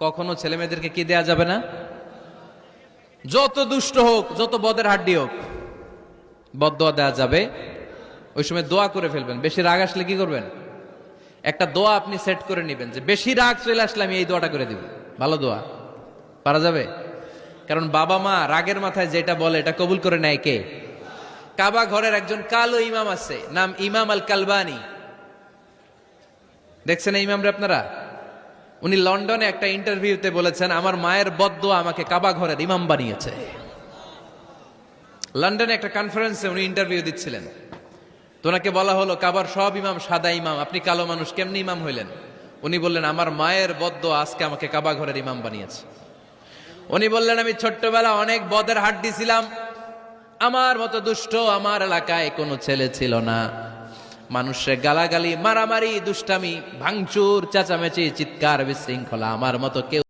কখনো ছেলে মেয়েদেরকে কি দেয়া যাবে না? যত দুষ্ট হোক, যত বদের হাড্ডি হোক, বদদোয়া দেওয়া যাবে। ওই সময় দোয়া করে ফেলবেন। বেশি রাগ আসলে কি করবেন? একটা দোয়া আপনি সেট করে নেবেন যে বেশি রাগ চলে আসলে আমি এই দোয়াটা করে দিব। ভালো দোয়া পারা যাবে? কারণ বাবা মা রাগের মাথায় যেটা বলে এটা কবুল করে নেয় কে? কাবা ঘরের একজন কালো ইমাম আছে, নাম ইমাম আল কালবানি। দেখছেন এই ইমামরে আপনারা? উনি লন্ডনে একটা ইন্টারভিউতে বলেছেন, আমার মায়ের বদদোয়া আমাকে কাবা ঘরের ইমাম বানিয়েছে। লন্ডনে একটা কনফারেন্সে উনি ইন্টারভিউ দিচ্ছিলেন। তো ওনাকে বলা হলো, কাবার সব ইমাম সাদা ইমাম, আপনি কালো মানুষ, কেমনি ইমাম হইলেন? উনি বললেন, আমার মায়ের বদদোয়া আজকে আমাকে কাবা ঘরের ইমাম বানিয়েছে। উনি বললেন, আমি ছোট্টবেলা অনেক বদের হাড্ডি ছিলাম, আমার মতো দুষ্ট আমার এলাকায় কোনো ছেলে ছিল না। মানুষের গালাগালি, মারামারি, দুষ্টামি, ভাঙচুর, চেঁচামেচি, চিৎকার, বিশৃঙ্খলা আমার মতো কেউ